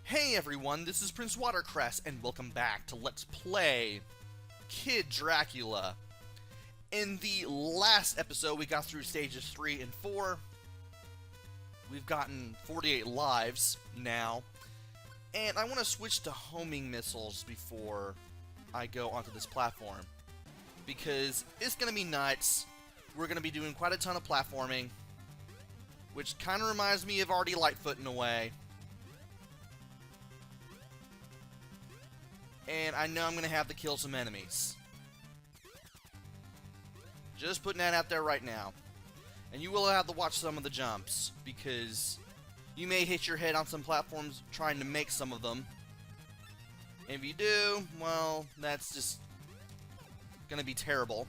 Hey everyone, this is PrinceWatercress, and welcome back to Let's Play Kid Dracula. In the last episode, we got through stages 3 and 4. We've gotten 48 lives now, and I want to switch to homing missiles before I go onto this platform, because it's going to be nuts. We're going to be doing quite a ton of platforming, which kind of reminds me of already Lightfoot in a way. And I know I'm going to have to kill some enemies. Just putting that out there right now. And you will have to watch some of the jumps, because you may hit your head on some platforms trying to make some of them. And if you do, well, that's just going to be terrible.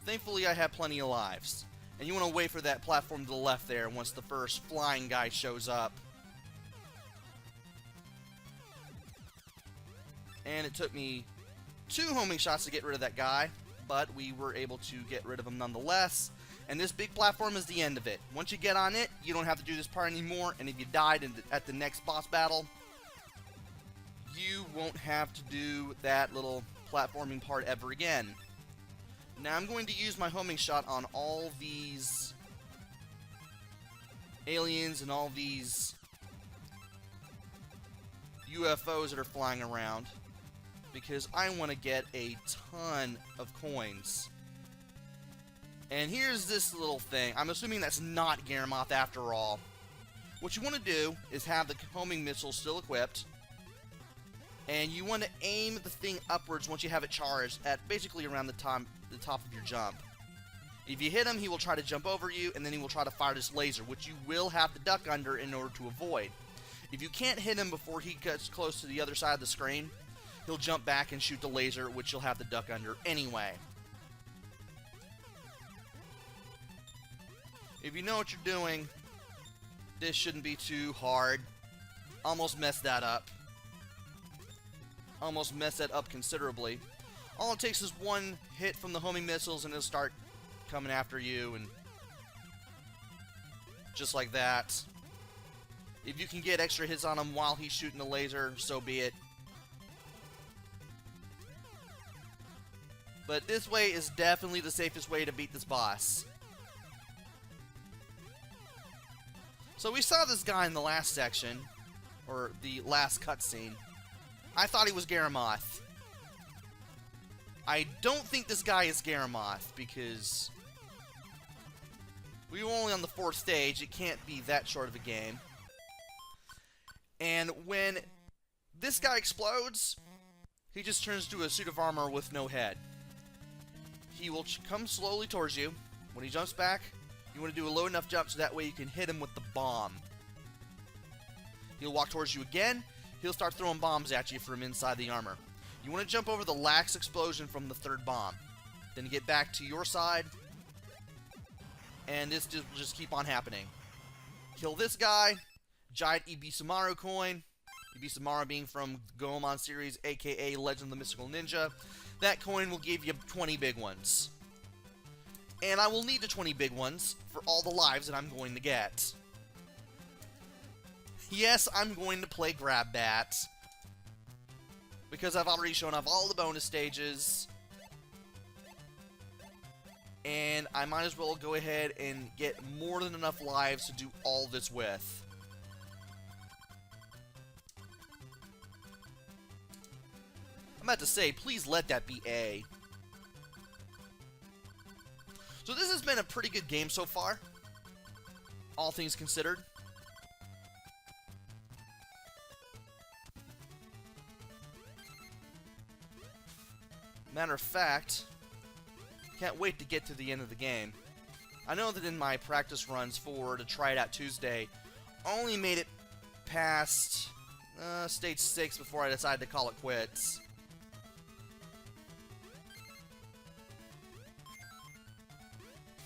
Thankfully, I have plenty of lives. And you want to wait for that platform to the left there once the first flying guy shows up. And it took me 2 homing shots to get rid of that guy, but we were able to get rid of him nonetheless. And this big platform is the end of it. Once you get on it, you don't have to do this part anymore, and if you died at the next boss battle, you won't have to do that little platforming part ever again. Now I'm going to use my homing shot on all these aliens and all these UFOs that are flying around, because I want to get a ton of coins. And here's this little thing. I'm assuming that's not Garamoth after all. What you want to do is have the homing missile still equipped, and you want to aim the thing upwards once you have it charged at basically around the top of your jump. If you hit him, he will try to jump over you, and then he will try to fire this laser, which you will have to duck under in order to avoid. If you can't hit him before he gets close to the other side of the screen, he'll jump back and shoot the laser, which you'll have to duck under anyway. If you know what you're doing, this shouldn't be too hard. Almost messed that up. Almost messed that up considerably. All it takes is one hit from the homing missiles and it'll start coming after you, and just like that. If you can get extra hits on him while he's shooting the laser, so be it. But this way is definitely the safest way to beat this boss. So we saw this guy in the last section, or the last cutscene. I thought he was Garamoth. I don't think this guy is Garamoth, because we were only on the 4th stage. It can't be that short of a game. And when this guy explodes, he just turns to a suit of armor with no head. He will come slowly towards you. When he jumps back, you want to do a low enough jump so that way you can hit him with the bomb. He'll walk towards you again. He'll start throwing bombs at you from inside the armor. You want to jump over the last explosion from the 3rd bomb. Then get back to your side. And this will just keep on happening. Kill this guy. Giant Ibisamaru coin. Ibisamaru being from the Goemon series, aka Legend of the Mystical Ninja. That coin will give you 20 big ones. And I will need the 20 big ones for all the lives that I'm going to get. Yes, I'm going to play Grab Bat, because I've already shown off all the bonus stages. And I might as well go ahead and get more than enough lives to do all this with. I'm about to say, please let that be A. So this has been a pretty good game so far, all things considered. Matter of fact, can't wait to get to the end of the game. I know that in my practice runs to try it out Tuesday, I only made it past stage 6 before I decided to call it quits.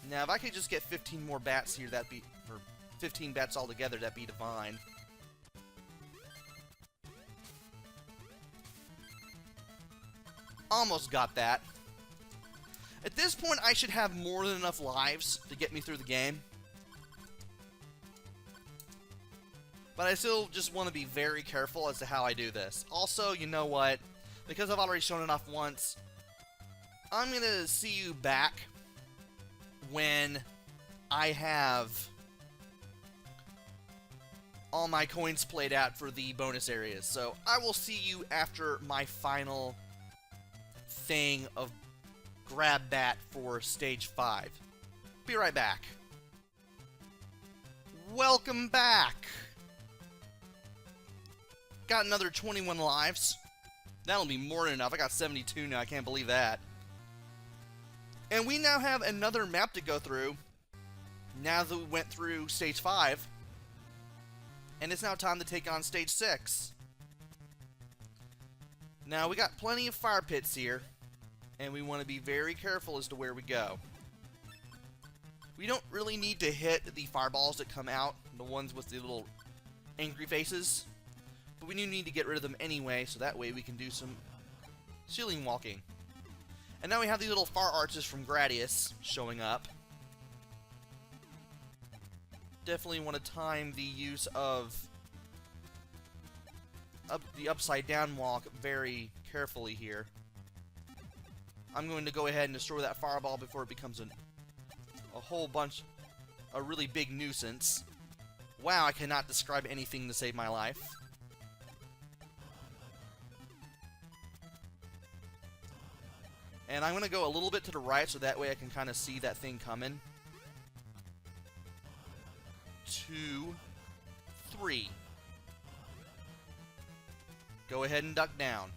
Now, if I could just get 15 more bats here, that'd be, or 15 bats altogether, that'd be divine. Almost got that. At this point, I should have more than enough lives to get me through the game. But I still just want to be very careful as to how I do this. Also, you know what? Because I've already shown it off once, I'm going to see you back when I have all my coins played out for the bonus areas. So I will see you after my final thing of grab bat for stage 5. Be right back. Welcome back. Got another 21 lives. That'll be more than enough. I got 72 now. I can't believe that. And we now have another map to go through now that we went through stage 5. And it's now time to take on stage 6. Now, we got plenty of fire pits here, and we want to be very careful as to where we go. We don't really need to hit the fireballs that come out, the ones with the little angry faces, but we do need to get rid of them anyway, so that way we can do some ceiling walking. And now we have these little fire arches from Gradius showing up. Definitely want to time the use of the upside down walk very carefully here. I'm going to go ahead and destroy that fireball before it becomes a whole bunch, a really big nuisance. Wow, I cannot describe anything to save my life. And I'm going to go a little bit to the right so that way I can kind of see that thing coming. 2, 3. Go ahead and duck down.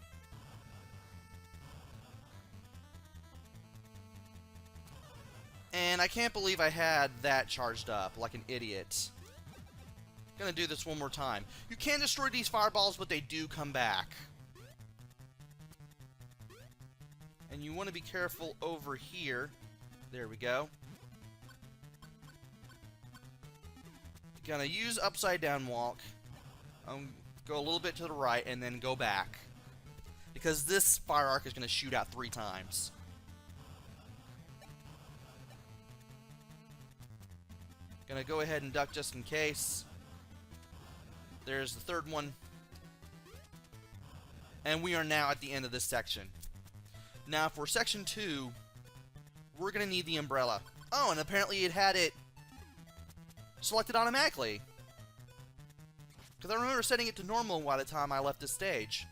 And I can't believe I had that charged up like an idiot. Gonna do this one more time. You can destroy these fireballs, but they do come back. And you want to be careful over here. There we go. Gonna use upside down walk. Go a little bit to the right and then go back. Because this fire arc is gonna shoot out 3 times. Gonna go ahead and duck just in case. There's the 3rd one. And we are now at the end of this section. Now for section 2, we're gonna need the umbrella. Oh, and apparently it had it selected automatically. Because I remember setting it to normal by the time I left this stage.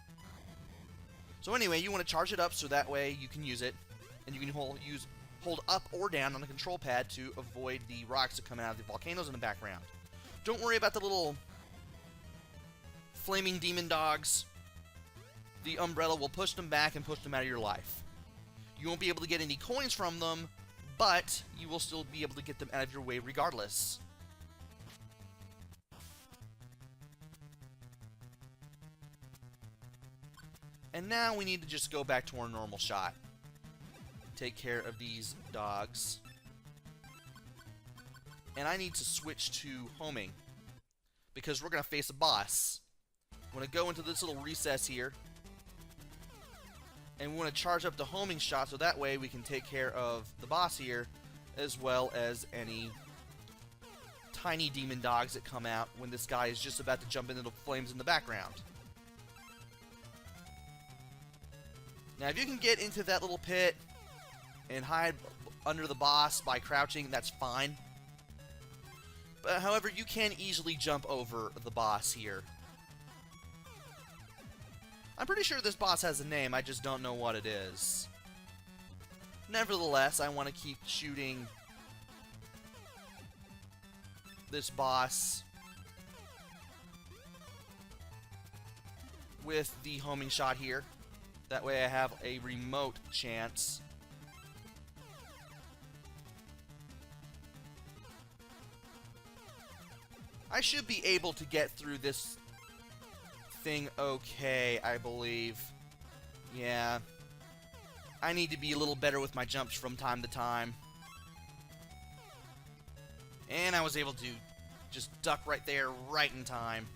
So anyway, you want to charge it up so that way you can use it. And you can hold up or down on the control pad to avoid the rocks that come out of the volcanoes in the background. Don't worry about the little flaming demon dogs. The umbrella will push them back and push them out of your life. You won't be able to get any coins from them, but you will still be able to get them out of your way regardless. And now we need to just go back to our normal shot. Take care of these dogs. And I need to switch to homing, because we're going to face a boss. I'm going to go into this little recess here. And we want to charge up the homing shot so that way we can take care of the boss here, as well as any tiny demon dogs that come out when this guy is just about to jump into the flames in the background. Now, if you can get into that little pit and hide under the boss by crouching, that's fine. But, however, you can easily jump over the boss here. I'm pretty sure this boss has a name, I just don't know what it is. Nevertheless, I want to keep shooting this boss with the homing shot here. That way I have a remote chance. I should be able to get through this thing okay, I believe. Yeah. I need to be a little better with my jumps from time to time. And I was able to just duck right there, right in time.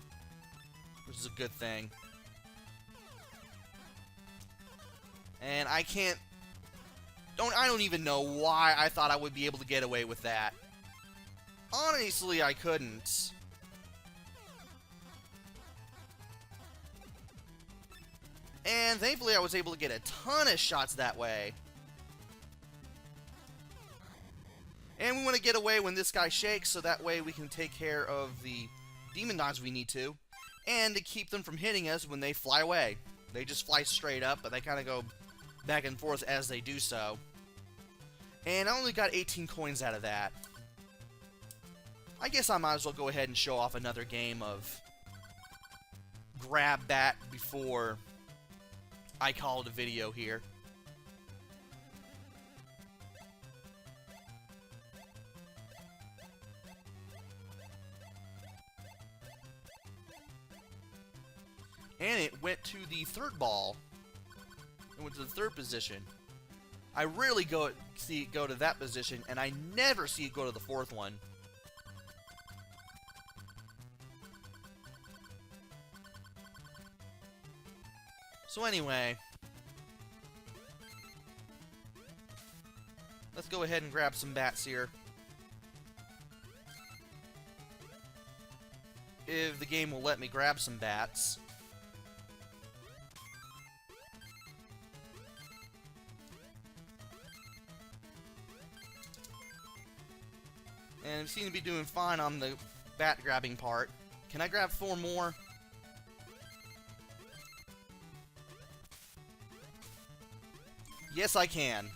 Which is a good thing. And I can't... I don't even know why I thought I would be able to get away with that. Honestly, I couldn't. And thankfully I was able to get a ton of shots that way. And we want to get away when this guy shakes, so that way we can take care of the demon dogs we need to. And to keep them from hitting us when they fly away. They just fly straight up, but they kind of go back and forth as they do so. And I only got 18 coins out of that. I guess I might as well go ahead and show off another game of grab bat before I call it a video here. And it went to the third ball. It went to the third position. I rarely see it go to that position, and I never see it go to the fourth one. So anyway, let's go ahead and grab some bats here. If the game will let me grab some bats. And I seem to be doing fine on the bat grabbing part. Can I grab 4 more? Yes, I can.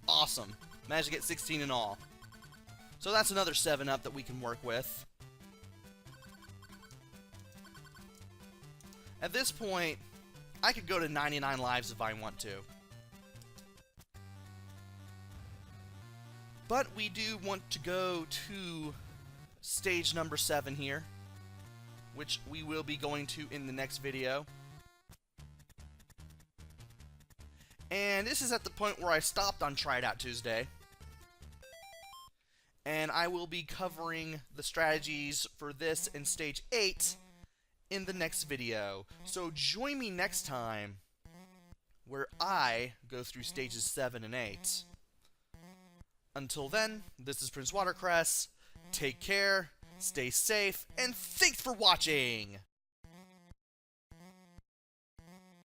Awesome. Managed to get 16 in all. So that's another 7-up that we can work with. At this point, I could go to 99 lives if I want to. But we do want to go to stage number 7 here, which we will be going to in the next video. And this is at the point where I stopped on Try It Out Tuesday. And I will be covering the strategies for this in stage 8 in the next video. So join me next time where I go through stages 7 and 8. Until then, this is PrinceWatercress. Take care, stay safe, and thanks for watching!